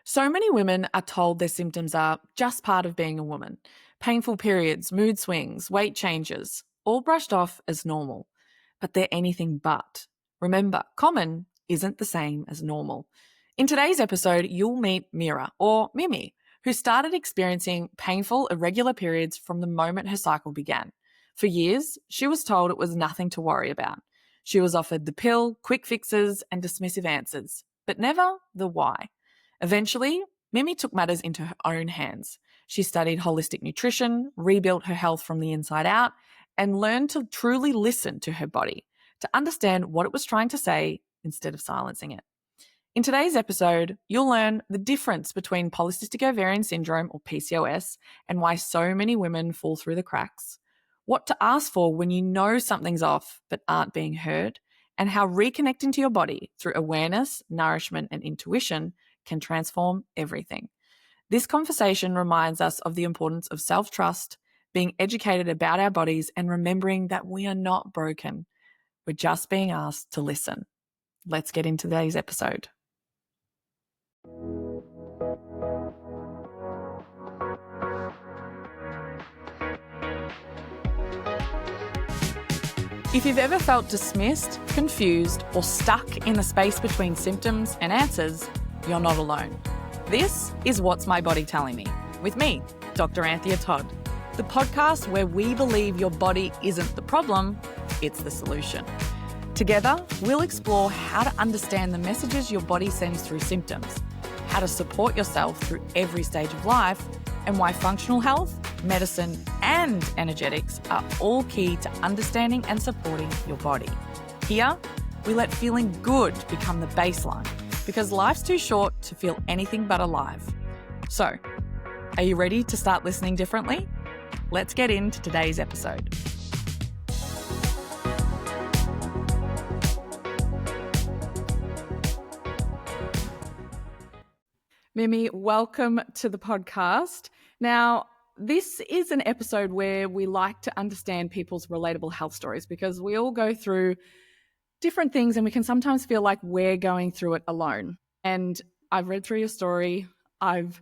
So many women are told their symptoms are just part of being a woman. Painful periods, mood swings, weight changes, all brushed off as normal. But they're anything but. Remember, common isn't the same as normal. In today's episode, you'll meet Mira, or Mimi, who started experiencing painful, irregular periods from the moment her cycle began. For years, she was told it was nothing to worry about. She was offered the pill, quick fixes, and dismissive answers, but never the why. Eventually, Mimi took matters into her own hands. She studied holistic nutrition, rebuilt her health from the inside out, and learned to truly listen to her body, to understand what it was trying to say instead of silencing it. In today's episode, you'll learn the difference between polycystic ovarian syndrome, or PCOS, and why so many women fall through the cracks, what to ask for when you know something's off but aren't being heard, and how reconnecting to your body through awareness, nourishment, and intuition can transform everything. This conversation reminds us of the importance of self-trust, being educated about our bodies, and remembering that we are not broken. We're just being asked to listen. Let's get into today's episode. If you've ever felt dismissed, confused, or stuck in the space between symptoms and answers, you're not alone. This is What's My Body Telling Me, with me, Dr. Anthea Todd, the podcast where we believe your body isn't the problem, it's the solution. Together, we'll explore how to understand the messages your body sends through symptoms, how to support yourself through every stage of life, and why functional health, medicine, and energetics are all key to understanding and supporting your body. Here, we let feeling good become the baseline, because life's too short to feel anything but alive. So, are you ready to start listening differently? Let's get into today's episode. Mimi, welcome to the podcast. Now, this is an episode where we like to understand people's relatable health stories, because we all go through different things and we can sometimes feel like we're going through it alone. And I've read through your story. And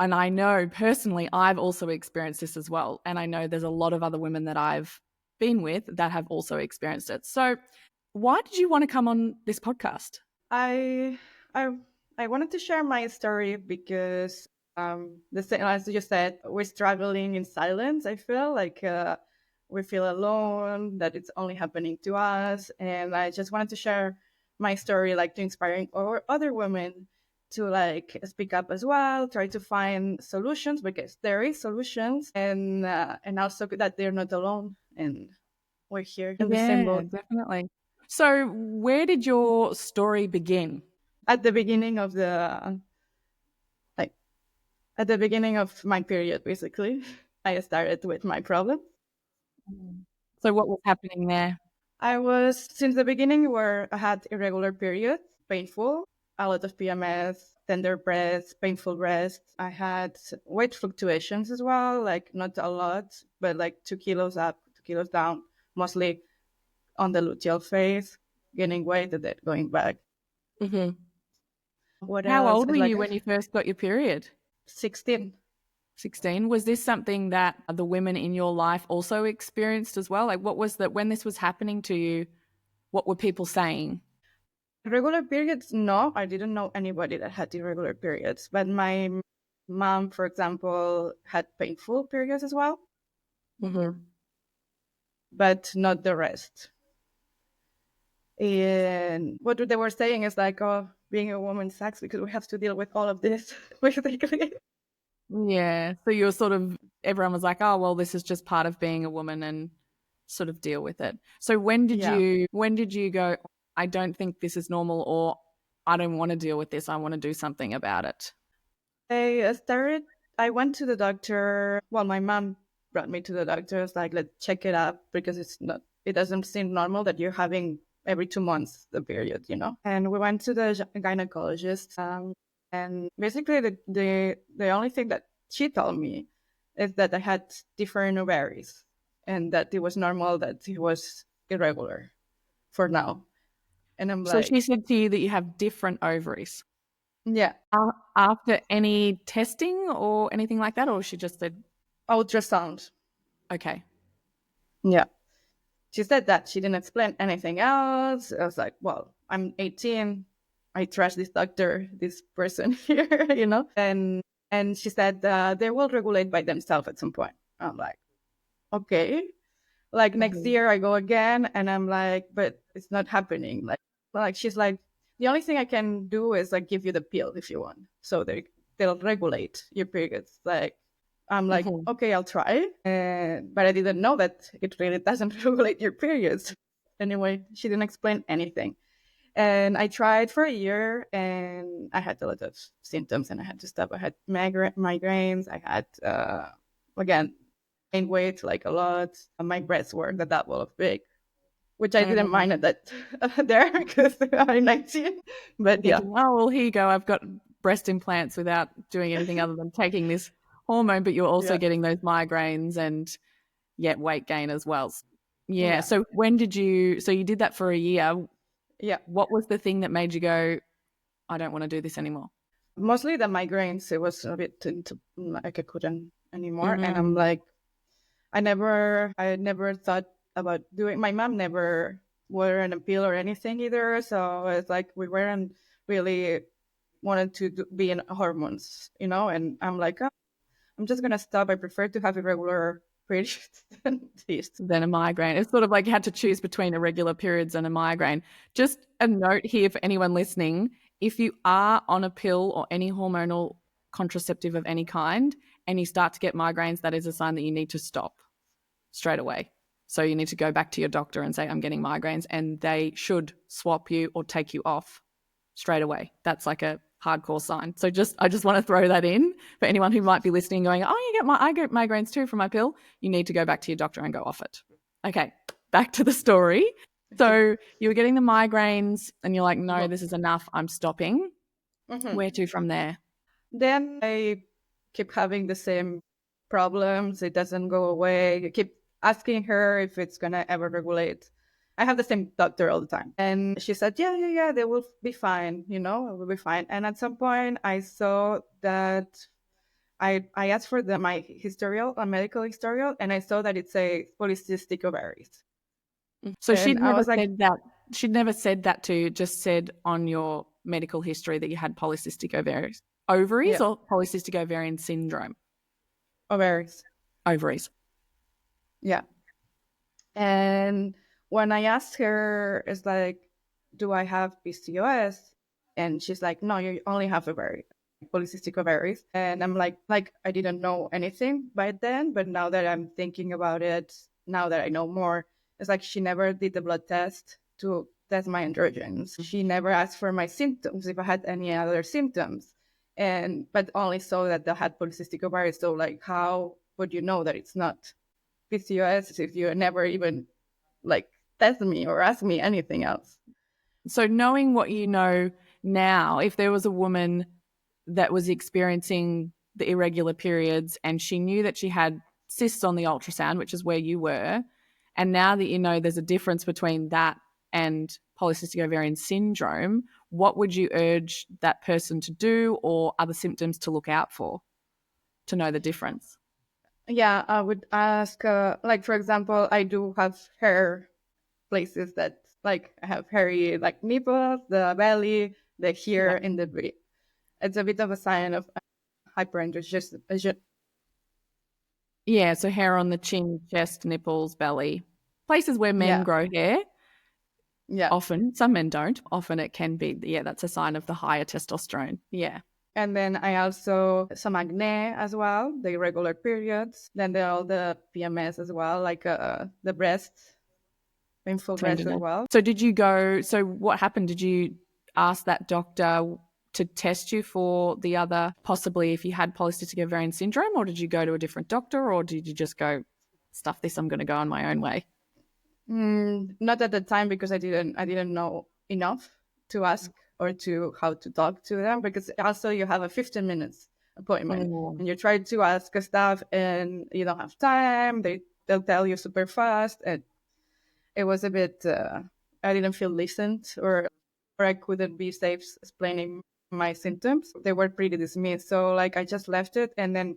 I know personally I've also experienced this as well. And I know there's a lot of other women that I've been with that have also experienced it. So why did you want to come on this podcast? I wanted to share my story because as you said, we're struggling in silence. I feel like we feel alone, that it's only happening to us. And I just wanted to share my story, like to inspire other women to like speak up as well, try to find solutions, because there is solutions, and also that they're not alone and we're here in the same boat. Definitely. So where did your story begin? At the beginning of my period, basically, I started with my problem. So what was happening there? I was, since the beginning, where I had irregular periods, painful, a lot of PMS, tender breasts, painful breasts. I had weight fluctuations as well, like not a lot, but like 2 kilos up, 2 kilos down, mostly on the luteal phase, gaining weight and then going back. Mm-hmm. What How else? old were you when you first got your period? 16. 16. Was this something that the women in your life also experienced as well? Like, what was that when this was happening to you? What were people saying? Irregular periods? No, I didn't know anybody that had irregular periods. But my mom, for example, had painful periods as well. Mm-hmm. But not the rest. And what they were saying is like, oh, being a woman sucks because we have to deal with all of this, basically. Yeah. So you were sort of, everyone was like, oh, well, this is just part of being a woman and sort of deal with it. So when did you go, I don't think this is normal, or I don't want to deal with this, I want to do something about it? I went to the doctor. Well, my mom brought me to the doctor. It's like, let's check it up, because it doesn't seem normal that you're having every 2 months the period, And we went to the gynecologist. And basically the only thing that she told me is that I had different ovaries, and that it was normal that it was irregular for now. And I'm So like, she said to you that you have different ovaries. Yeah, After any testing or anything like that, or she just said, ultrasound. okay. Yeah. She said that she didn't explain anything else. I was like, well, I'm 18. I trust this doctor, this person here, And she said they will regulate by themselves at some point. I'm like, okay. Like next Mhm. year I go again, and I'm like, but it's not happening. Like she's like, the only thing I can do is like give you the pill if you want, so they'll regulate your periods. Like I'm like, Mhm. okay, I'll try, but I didn't know that it really doesn't regulate your periods. Anyway, she didn't explain anything, and I tried for a year, and I had a lot of symptoms, and I had to stop. I had migraines. I had again gained weight like a lot. My breasts were the double of big, which I didn't Mhm. mind at that there because I'm 19. But yeah, Thinking, oh, well, here you go. I've got breast implants without doing anything other than taking this hormone, but you're also yeah, getting those migraines and yet weight gain as well. Yeah. yeah, So when did you, so you did that for a year. yeah. What was the thing that made you go, I don't want to do this anymore? Mostly the migraines. It was a bit into like I couldn't anymore, and I'm Mm. like, I never thought about doing. My mom never were an appeal or anything either, so it's like we weren't really wanted to be in hormones, And I'm like, oh, I'm just gonna stop. I prefer to have irregular periods than this. Than a migraine. It's sort of like you had to choose between irregular periods and a migraine. Just a note here for anyone listening, if you are on a pill or any hormonal contraceptive of any kind and you start to get migraines, that is a sign that you need to stop straight away. So you need to go back to your doctor and say, I'm getting migraines, and they should swap you or take you off straight away. That's like a hardcore sign. So I just want to throw that in for anyone who might be listening, going, "Oh, I get migraines too from my pill." You need to go back to your doctor and go off it. Okay, back to the story. Okay. So you were getting the migraines, and you're like, "No, Well, this is enough. I'm stopping." mhm. Where to from there? Then I keep having the same problems. It doesn't go away. I keep asking her if it's gonna ever regulate. I have the same doctor all the time. And she said, yeah, yeah, yeah, they will be fine, it will be fine. And at some point I saw that I asked for my historial, a medical historial, and I saw that it's a polycystic ovaries. So And she'd I never was like, said that. She'd never said that to you. Just said on your medical history that you had polycystic ovaries yeah, or polycystic ovarian syndrome. ovaries. Ovaries. Yeah. And when I asked her, it's like, do I have PCOS? And she's like, no, you only have polycystic ovaries. And I'm like I didn't know anything by then, but now that I'm thinking about it, now that I know more, it's like she never did the blood test to test my androgens. She never asked for my symptoms if I had any other symptoms, and but only saw that I had polycystic ovaries. So like, how would you know that it's not PCOS if you never even like test me or ask me anything else? So, knowing what you know now, if there was a woman that was experiencing the irregular periods and she knew that she had cysts on the ultrasound, which is where you were, and now that you know there's a difference between that and polycystic ovarian syndrome, what would you urge that person to do or other symptoms to look out for to know the difference? Yeah, I would ask, like, for example, I do have hair places that, like, I have hairy, like, nipples, the belly, the Yeah. hair, and the booty. It's a bit of a sign of hyperandrogenism. Yeah. So, hair on the chin, chest, nipples, belly, places where men Yeah, grow hair. yeah. Often, some men don't. Often it can be, yeah, that's a sign of the higher testosterone. Yeah. And then I also some acne as well, the irregular periods. Then there are all the PMS as well, like the breast, painful breast as Tenderness. well. So did you go, so what happened? Did you ask that doctor to test you for the other, possibly if you had polycystic ovarian syndrome, or did you go to a different doctor, or did you just go, stuff this, I'm going to go on my own way? Not at the time because I didn't know enough to ask or to how to talk to them, because also you have a 15 minutes appointment Mm. and you try to ask stuff and you don't have time. They'll tell you super fast, and it was a bit I didn't feel listened, or I couldn't be safe explaining. my symptoms, they were pretty dismissed. So like I just left it. And then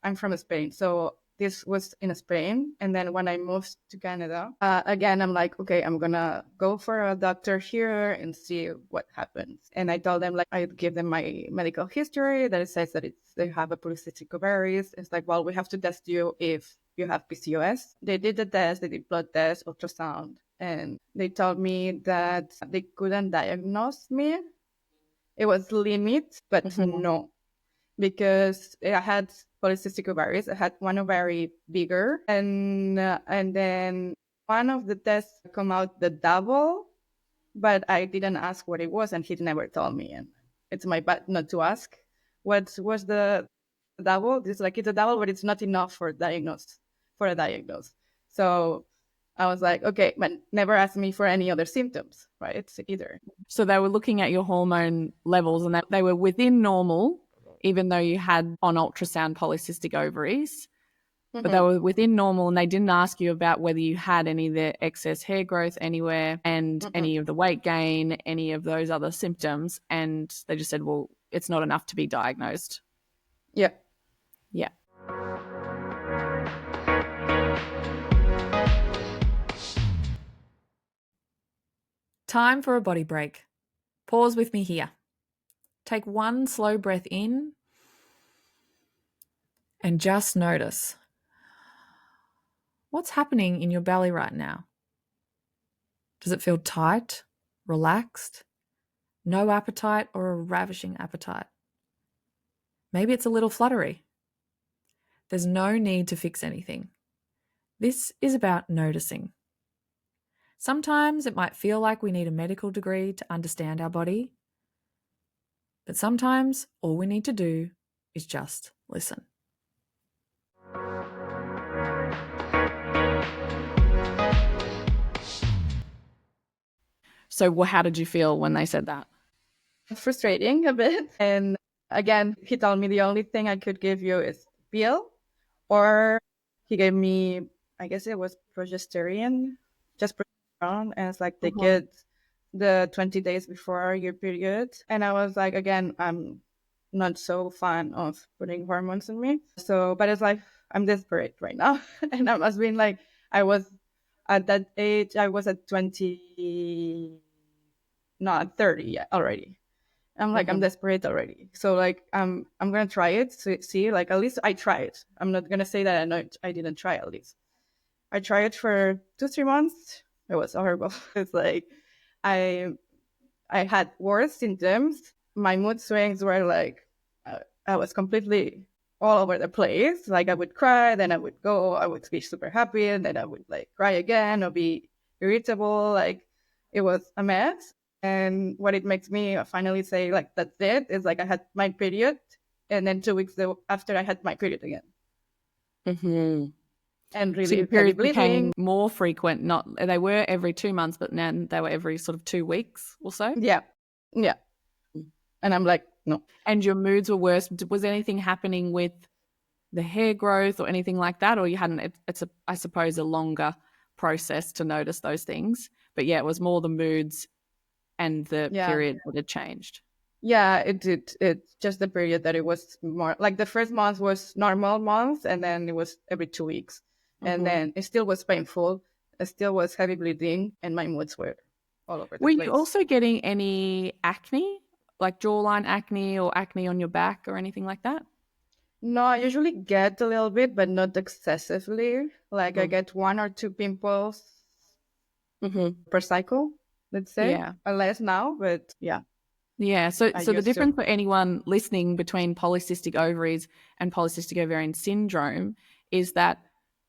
I'm from Spain. So this was in Spain. And then when I moved to Canada, again, I'm like, okay, I'm going to go for a doctor here and see what happens. And I told them, like, I give them my medical history that it says that they have a polycystic ovaries. It's like, well, we have to test you if you have PCOS. They did the test, they did blood test, ultrasound. And they told me that they couldn't diagnose me. It was limit, but no, because I had polycystic ovaries. I had one ovary bigger, and then one of the tests come out the double, but I didn't ask what it was, and he never told me. And it's my bad not to ask. What was the double? It's like it's a double, but it's not enough for a diagnose. So I was like, okay, but never ask me for any other symptoms, right? Either. So they were looking at your hormone levels and they were within normal, even though you had on ultrasound polycystic ovaries. But they were within normal, and they didn't ask you about whether you had any of the excess hair growth anywhere and any of the weight gain, any of those other symptoms. And they just said, well, it's not enough to be diagnosed. Yeah. Yeah. Time for a body break. Pause with me here. Take one slow breath in and just notice what's happening in your belly right now. Does it feel tight, relaxed, no appetite, or a ravishing appetite? Maybe it's a little fluttery. There's no need to fix anything. This is about noticing. Sometimes it might feel like we need a medical degree to understand our body, but sometimes all we need to do is just listen. So how did you feel when they said that? Frustrating a bit. And again, he told me the only thing I could give you is pill, or he gave me, I guess it was progesterone, just progesterone. And it's like they get the 20 days before your period. And I was like, again, I'm not so fan of putting hormones in me. So, but it's like, I'm desperate right now. And I must been like, I was at that age, I was at 20, not 30 yet already. I'm like, I'm desperate already. So like, I'm going to try it to see, like, at least I tried. I'm not going to say that I didn't try. At least I tried it for 2-3 months. It was horrible. It's like, I had worse symptoms. My mood swings were like, I was completely all over the place. Like I would cry, then I would be super happy, and then I would like cry again or be irritable. Like it was a mess. And what it makes me finally say, like, that's it, is like I had my period, and then 2 weeks after I had my period again. And really, so your periods became more frequent. They were every 2 months, but now they were every sort of 2 weeks or so. Yeah. And I'm like, no. And your moods were worse. Was anything happening with the hair growth or anything like that, or you hadn't? It's I suppose a longer process to notice those things. But yeah, it was more the moods and the period that had changed. Yeah, it did. It's just the period that it was more like the first month was normal month, and then it was every 2 weeks. And then it still was painful. It still was heavy bleeding, and my moods were all over the place. Were you also getting any acne, like jawline acne or acne on your back or anything like that? No, I usually get a little bit, but not excessively. Like I get 1 or 2 pimples per cycle, let's say. Yeah. Less now, but yeah. Yeah, so the difference for anyone listening between polycystic ovaries and polycystic ovarian syndrome is that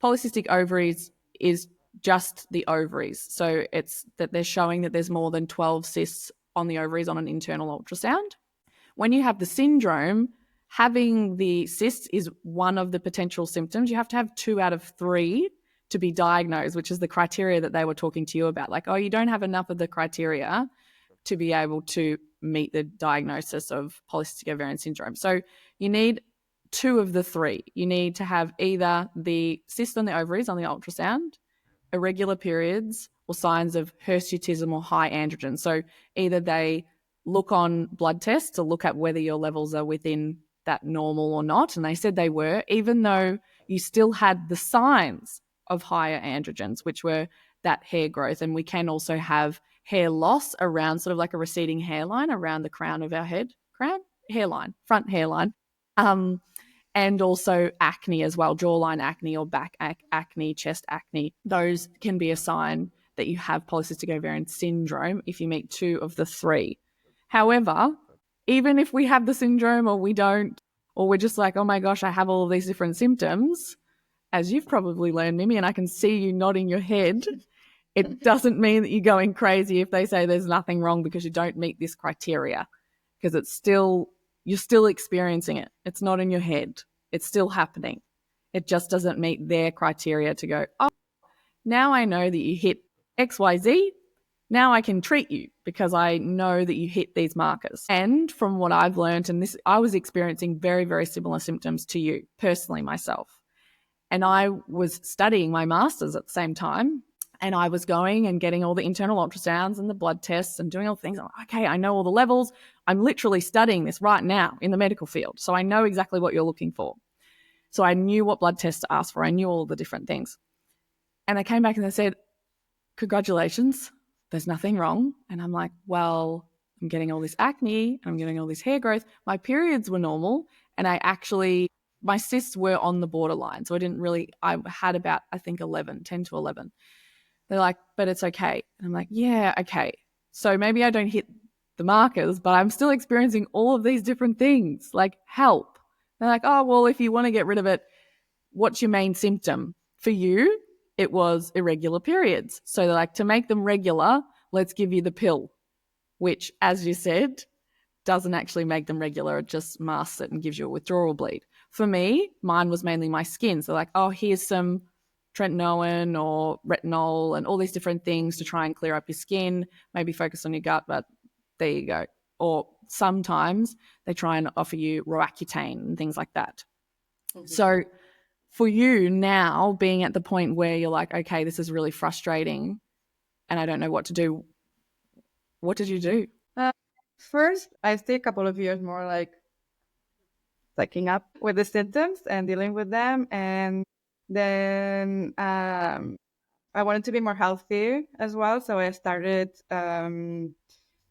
polycystic ovaries is just the ovaries. So it's that they're showing that there's more than 12 cysts on the ovaries on an internal ultrasound. When you have the syndrome, having the cysts is one of the potential symptoms. You have to have 2 out of 3 to be diagnosed, which is the criteria that they were talking to you about. Like, oh, you don't have enough of the criteria to be able to meet the diagnosis of polycystic ovarian syndrome. So you need 2 of the 3. You need to have either the cyst on the ovaries on the ultrasound, irregular periods, or signs of hirsutism or high androgen. So either they look on blood tests to look at whether your levels are within that normal or not. And they said they were, even though you still had the signs of higher androgens, which were that hair growth. And we can also have hair loss around sort of like a receding hairline around the crown of our head, crown, hairline, front hairline. Um, and also acne as well, jawline acne or back acne, chest acne. Those can be a sign that you have polycystic ovarian syndrome if you meet two of the three. However, even if we have the syndrome or we don't, or we're just like, oh my gosh, I have all of these different symptoms, as you've probably learned, Mimi, and I can see you nodding your head, it doesn't mean that you're going crazy if they say there's nothing wrong because you don't meet this criteria, because it's still, you're still experiencing it. It's not in your head. It's still happening. It just doesn't meet their criteria to go, oh, now I know that you hit XYZ. Now I can treat you because I know that you hit these markers. And from what I've learned, and this, I was experiencing very, very similar symptoms to you personally myself. And I was studying my master's at the same time. And I was going and getting all the internal ultrasounds and the blood tests and doing all the things. I'm like, okay, I know all the levels. I'm literally studying this right now in the medical field. So I know exactly what you're looking for. So I knew what blood tests to ask for. I knew all the different things. And they came back and they said, congratulations, there's nothing wrong. And I'm like, well, I'm getting all this acne, I'm getting all this hair growth. My periods were normal. And I actually, my cysts were on the borderline. So I had about, I think 10 to 11. They're like, but it's okay. And I'm like, yeah, okay. So maybe I don't hit the markers, but I'm still experiencing all of these different things. Like, help. They're like, oh, well, if you want to get rid of it, what's your main symptom? For you, it was irregular periods. So they're like, to make them regular, let's give you the pill, which, as you said, doesn't actually make them regular. It just masks it and gives you a withdrawal bleed. For me, mine was mainly my skin. So like, oh, here's some tretinoin or retinol and all these different things to try and clear up your skin, maybe focus on your gut, but there you go. Or sometimes they try and offer you Roaccutane and things like that. Mm-hmm. So for you now, being at the point where you're like, okay, this is really frustrating and I don't know what to do, what did you do? First, I stayed a couple of years more like sucking up with the symptoms and dealing with them. And then I wanted to be more healthy as well. So I started,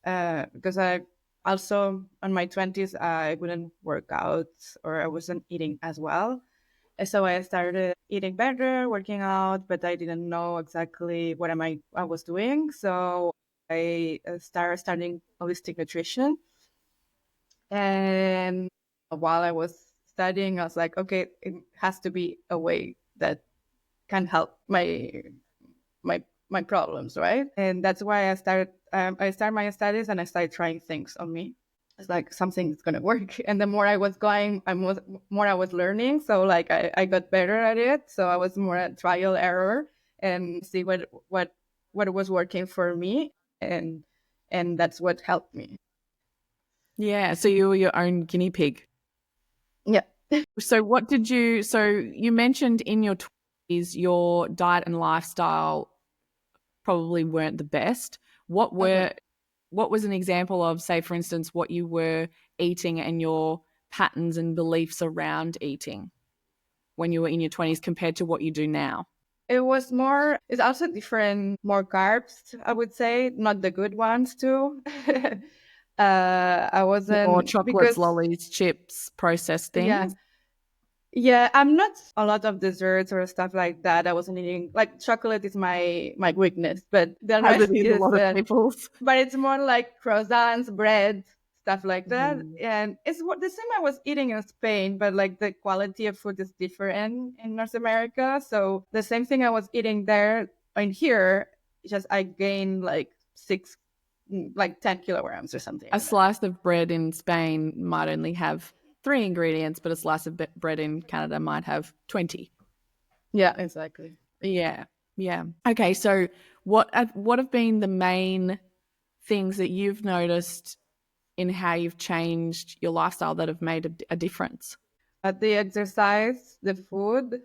because I also, in my 20s, I wouldn't work out or I wasn't eating as well. And so I started eating better, working out, but I didn't know exactly what I was doing. So I started studying holistic nutrition. And while I was studying, I was like, okay, it has to be a way that can help my problems, right? And that's why I started my studies and I started trying things on me. It's like something's gonna work. And the more I was going, more I was learning. So like I got better at it. So I was more at trial error and see what was working for me, and that's what helped me. Yeah, so you were your own guinea pig. Yeah. So you mentioned in your 20s your diet and lifestyle probably weren't the best. What was an example of, say, for instance, what you were eating and your patterns and beliefs around eating when you were in your 20s compared to what you do now? It's also different, more carbs, I would say, not the good ones too. I More wasn't, chocolates, because, lollies, chips, processed yeah. things. Yeah, I'm not a lot of desserts or stuff like that. I wasn't eating, like, chocolate is my weakness, but the As it rest is a is, lot of people's. but it's more like croissants, bread, stuff like that. Mm. And it's the same I was eating in Spain, but like the quality of food is different in North America. So the same thing I was eating there and here, just I gained like 10 kilograms or something A like that. slice of bread in Spain might only have 3 ingredients, but a slice of bread in Canada might have 20. Yeah, exactly. Yeah. Yeah. Okay, so what have been the main things that you've noticed in how you've changed your lifestyle that have made a difference? The exercise, the food,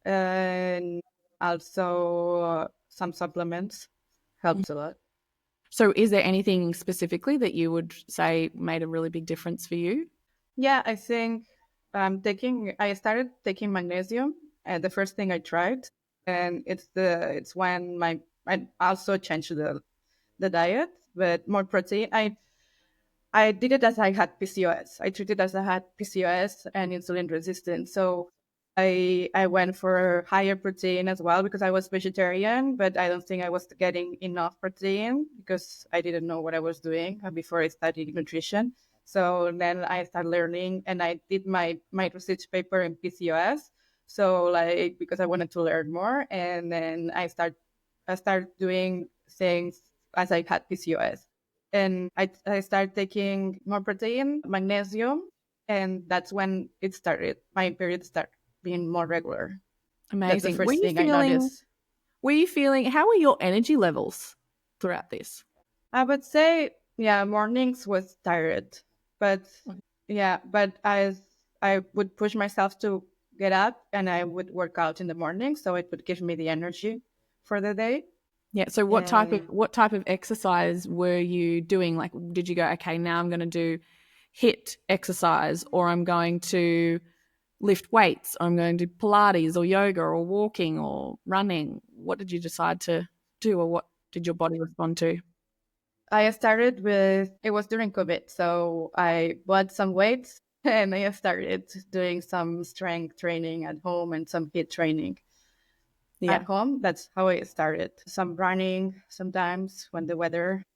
and also some supplements helps a lot. So is there anything specifically that you would say made a really big difference for you? Yeah, I think I started taking magnesium, and the first thing I tried, and it's when I also changed the diet, but more protein. I did it as I had PCOS. I treated as I had PCOS and insulin resistance. So I went for higher protein as well because I was vegetarian, but I don't think I was getting enough protein because I didn't know what I was doing before I studied nutrition. So then I started learning and I did my research paper in PCOS. So like because I wanted to learn more and then I started doing things as I had PCOS and I started taking more protein, magnesium, and that's when it started. My period started being more regular. That's the Amazing. first thing I noticed. How were your energy levels throughout this? I would say, yeah, mornings was tired, but yeah, but I would push myself to get up and I would work out in the morning, so it would give me the energy for the day. Yeah. So And what type of exercise were you doing? Like, did you go, okay, now I'm going to do hit exercise, or I'm going to lift weights, or I'm going to do Pilates or yoga or walking or running? What did you decide to do, or what did your body respond to? I started with, it was during COVID. So I bought some weights and I started doing some strength training at home and some HIIT training at Yeah. home. That's how I started. Some running sometimes when the weather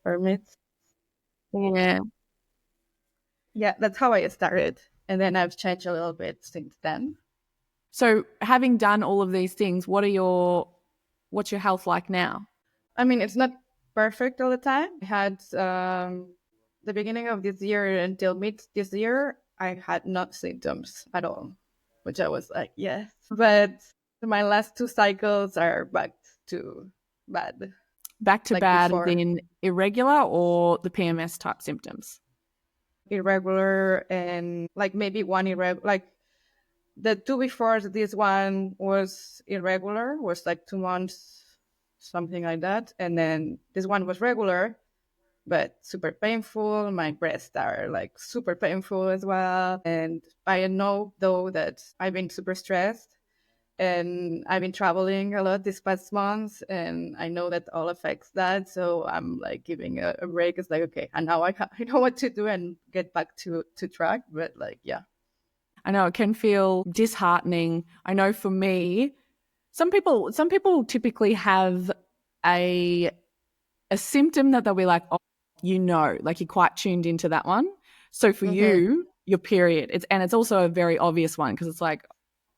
permits. Yeah. Yeah, that's how I started. And then I've changed a little bit since then. So, having done all of these things, what's your health like now? I mean, it's not perfect all the time. I had the beginning of this year until mid this year, I had not symptoms at all, which I was like, yes. But my last two cycles are back to bad, Back to like bad as before. in irregular or the PMS type symptoms? Irregular and like maybe one irregular, like the two before this one was irregular, was like 2 months, something like that. And then this one was regular but super painful. My breasts are like super painful as well. And I know though that I've been super stressed and I've been traveling a lot this past month and I know that all affects that. So I'm like giving a break. It's like, okay, and now I know what to do and get back to track. But like, yeah. I know it can feel disheartening. I know for me, some people typically have a a symptom that they'll be like, oh, like you're quite tuned into that one. So for Mm-hmm. you, your period, it's also a very obvious one because it's like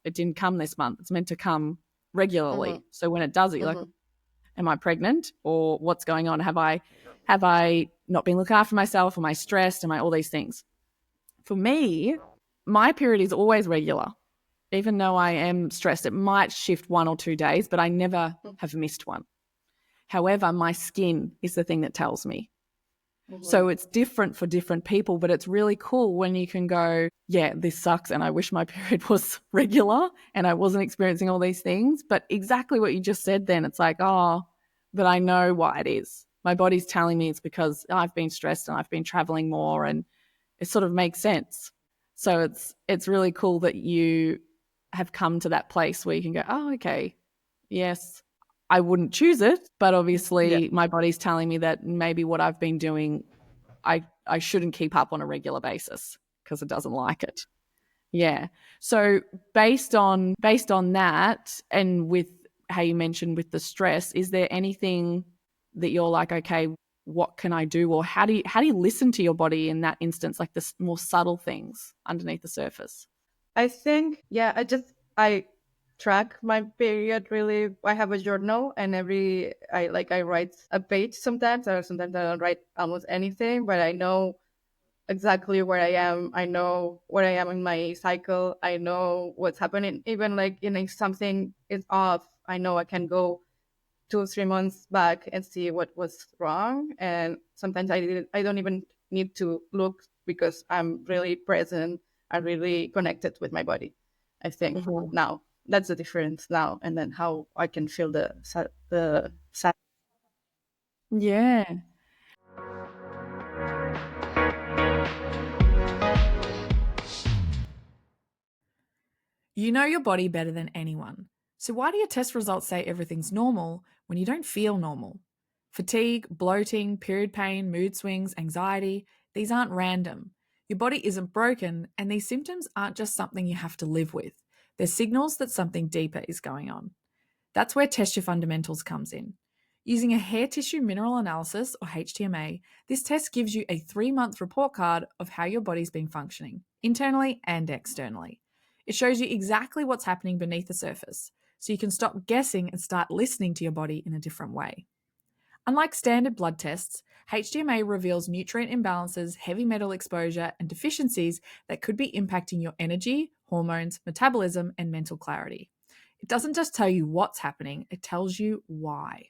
it didn't come this month. It's meant to come Mm-hmm. regularly. So when it does it, you're like, Mm-hmm. am I pregnant or what's going on? Have I not been looking after myself? Am I stressed? Am I all these things? For me, my period is always regular. Even though I am stressed, it might shift 1 or 2 days, but I never have missed one. However, my skin is the thing that tells me. Mm-hmm. So it's different for different people, but it's really cool when you can go, yeah, this sucks. And I wish my period was regular and I wasn't experiencing all these things. But exactly what you just said then, it's like, oh, but I know why it is. My body's telling me it's because I've been stressed and I've been traveling more and it sort of makes sense. So it's really cool that you have come to that place where you can go, oh, okay, yes, I wouldn't choose it, but Yeah. obviously my body's telling me that maybe what I've been doing, I shouldn't keep up on a regular basis because it doesn't like it. Yeah. So based on that, and with how you mentioned with the stress, is there anything that you're like, okay, what can I do, or how do you listen to your body in that instance, like the more subtle things underneath the surface? I think, yeah, I track my period really. I have a journal and I write a page sometimes, or sometimes I don't write almost anything, but I know exactly where I am. I know where I am in my cycle. I know what's happening. Even like, if something is off, I know I can go 2 or 3 months back and see what was wrong. And sometimes I don't even need to look because I'm really present. I'm really connected with my body. I think Mhm. now that's the difference now. And then how I can feel the sad. Yeah. You know your body better than anyone. So, why do your test results say everything's normal when you don't feel normal? Fatigue, bloating, period pain, mood swings, anxiety, these aren't random. Your body isn't broken, and these symptoms aren't just something you have to live with. They're signals that something deeper is going on. That's where Test Your Fundamentals comes in. Using a hair tissue mineral analysis, or HTMA, this test gives you a 3-month report card of how your body's been functioning, internally and externally. It shows you exactly what's happening beneath the surface, so you can stop guessing and start listening to your body in a different way. Unlike standard blood tests, HTMA reveals nutrient imbalances, heavy metal exposure, and deficiencies that could be impacting your energy, hormones, metabolism, and mental clarity. It doesn't just tell you what's happening, it tells you why.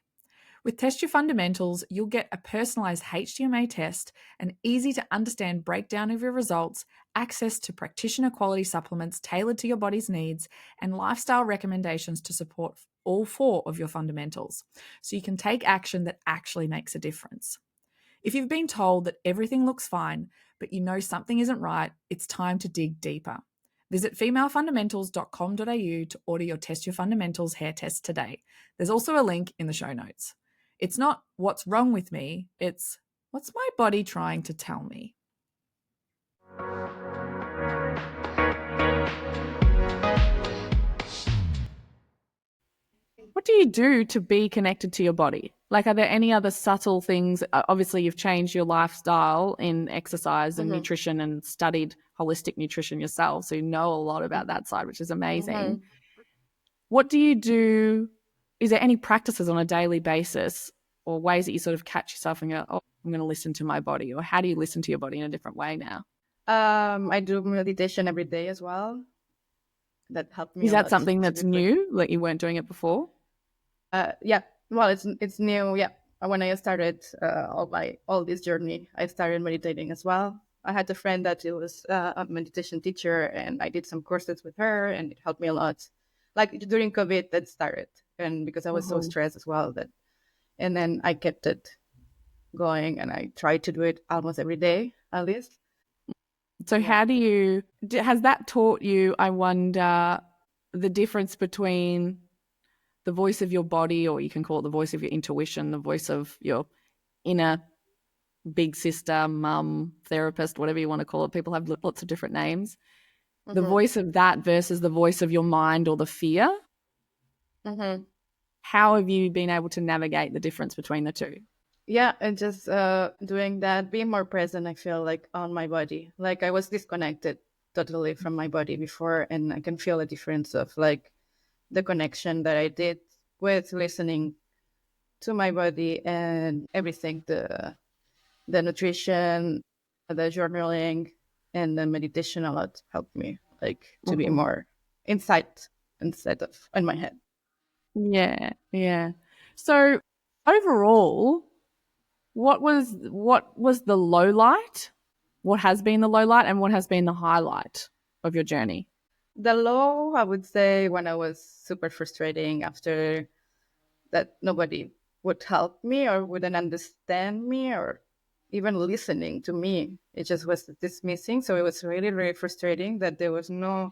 With Test Your Fundamentals, you'll get a personalized HTMA test, an easy to understand breakdown of your results, access to practitioner quality supplements tailored to your body's needs, and lifestyle recommendations to support all 4 of your fundamentals, so you can take action that actually makes a difference. If you've been told that everything looks fine, but you know something isn't right, it's time to dig deeper. Visit femalefundamentals.com.au to order your Test Your Fundamentals hair test today. There's also a link in the show notes. It's not what's wrong with me, it's what's my body trying to tell me. What do you do to be connected to your body? Like, are there any other subtle things? Obviously, you've changed your lifestyle in exercise and Mm-hmm. nutrition and studied holistic nutrition yourself. So you know a lot about that side, which is amazing. Mm-hmm. What do you do? Is there any practices on a daily basis or ways that you sort of catch yourself and go, oh, I'm going to listen to my body? Or how do you listen to your body in a different way now? I do meditation every day as well. That helped me Is a that lot something to that's be present. new, like you weren't doing it before? Yeah. Well, it's new. Yeah. When I started all this journey, I started meditating as well. I had a friend that it was a meditation teacher, and I did some courses with her, and it helped me a lot. Like during COVID, that started, and because I was so Mhm. stressed as well, and then I kept it going, and I tried to do it almost every day at least. So, Yeah. how do you, has that taught you, I wonder, the difference between the voice of your body, or you can call it the voice of your intuition, the voice of your inner big sister, mum, therapist, whatever you want to call it? People have lots of different names. The Mm-hmm. voice of that versus the voice of your mind or the fear. Mm-hmm. How have you been able to navigate the difference between the two? Yeah, and just doing that, being more present, I feel like on my body. Like I was disconnected totally from my body before, and I can feel a difference of like the connection that I did with listening to my body and everything, the nutrition, the journaling, and the meditation a lot helped me like to be Mhm. more inside instead of in my head. Yeah, yeah. So overall, what was the low light? What has been the low light and what has been the highlight of your journey? The low, I would say, when I was super frustrating after that nobody would help me or wouldn't understand me or even listening to me. It just was dismissing. So it was really, really frustrating that there was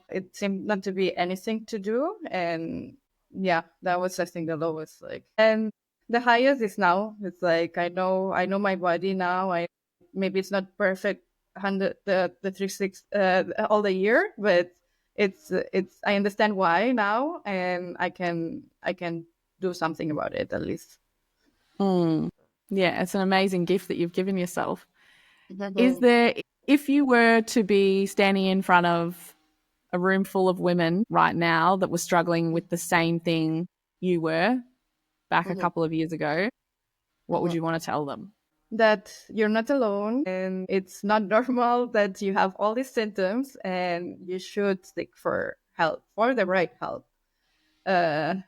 it seemed not to be anything to do. And yeah, that was, I think, the lowest. Like, and the highest is now. It's like, I know my body now. Maybe it's not perfect 100, the 3 6, all the year, but I understand why now, and I can do something about it at least. Mm. Yeah, it's an amazing gift that you've given yourself. Is Mhm. there, if you were to be standing in front of a room full of women right now that were struggling with the same thing you were back a Mhm. couple of years ago, what would Mhm. you want to tell them? That you're not alone and it's not normal that you have all these symptoms and you should seek for help, for the right help. Uh,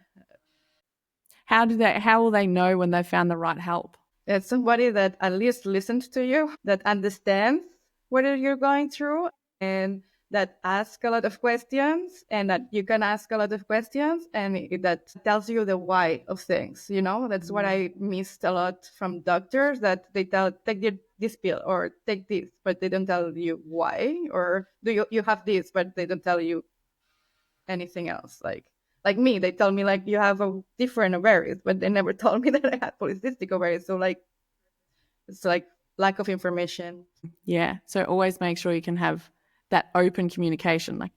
How will they know when they've found the right help? it's somebody that at least listens to you, that understands what you're going through, and that ask a lot of questions, and that you can ask a lot of questions, and that tells you the why of things. That's what I missed a lot from doctors, that they tell, take this pill or take this, but they don't tell you why, or do you have this, but they don't tell you anything else. Like me, they tell me like you have a different ovaries, but they never told me that I had polycystic ovaries. So like it's like lack of information. Yeah. So always make sure you can have that open communication. Like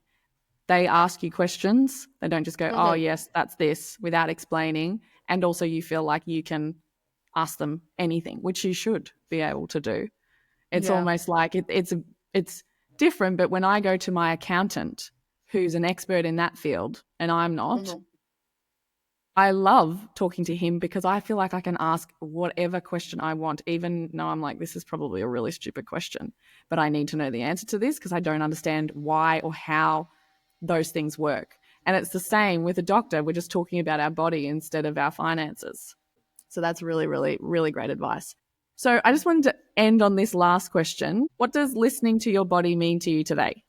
they ask you questions. They don't just go, oh, Mm-hmm. yes, that's this without explaining. And also you feel like you can ask them anything, which you should be able to do. It's Yeah. almost like it's different. But when I go to my accountant, who's an expert in that field, and I'm not, Mm-hmm. I love talking to him because I feel like I can ask whatever question I want, even though I'm like, this is probably a really stupid question, but I need to know the answer to this because I don't understand why or how those things work. And it's the same with a doctor. We're just talking about our body instead of our finances. So that's really, really, really great advice. So I just wanted to end on this last question. What does listening to your body mean to you today?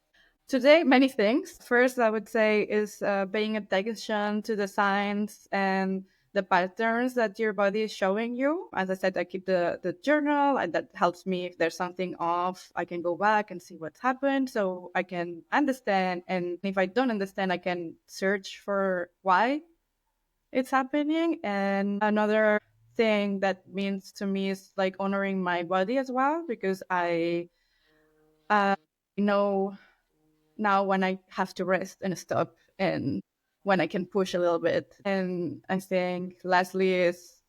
Today, many things. First, I would say is paying attention to the signs and the patterns that your body is showing you. As I said, I keep the journal, and that helps me. If there's something off, I can go back and see what's happened so I can understand. And if I don't understand, I can search for why it's happening. And another thing that means to me is like honoring my body as well, because I know now when I have to rest and stop, and when I can push a little bit. And I think lastly is,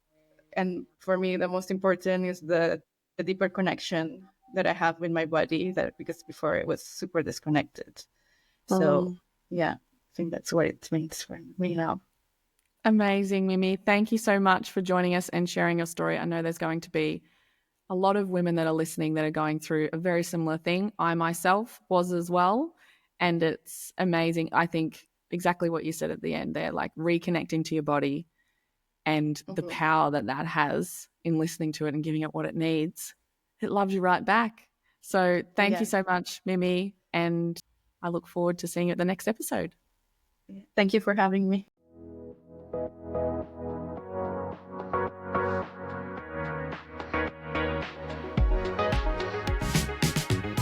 and for me the most important is the deeper connection that I have with my body, that because before it was super disconnected. So yeah, I think that's what it means for me now. Amazing, Mimi. Thank you so much for joining us and sharing your story. I know there's going to be a lot of women that are listening that are going through a very similar thing. I myself was as well. And it's amazing. I think exactly what you said at the end there, like reconnecting to your body and the Mhm. power that that has in listening to it and giving it what it needs. It loves you right back. So thank you Yeah. so much, Mimi. And I look forward to seeing you at the next episode. Thank you for having me.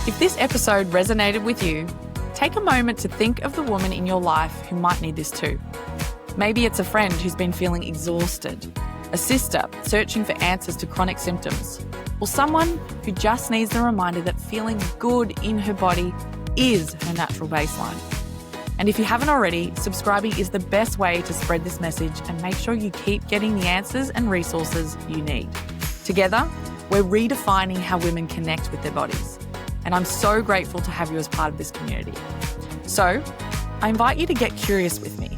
If this episode resonated with you, take a moment to think of the woman in your life who might need this too. Maybe it's a friend who's been feeling exhausted, a sister searching for answers to chronic symptoms, or someone who just needs the reminder that feeling good in her body is her natural baseline. And if you haven't already, subscribing is the best way to spread this message and make sure you keep getting the answers and resources you need. Together, we're redefining how women connect with their bodies. And I'm so grateful to have you as part of this community. So, I invite you to get curious with me.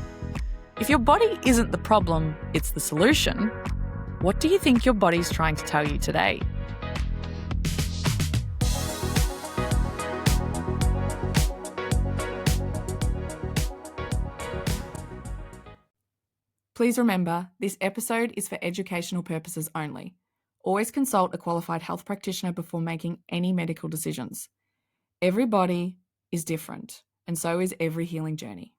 If your body isn't the problem, it's the solution, what do you think your body's trying to tell you today? Please remember, this episode is for educational purposes only. Always consult a qualified health practitioner before making any medical decisions. Every body is different, and so is every healing journey.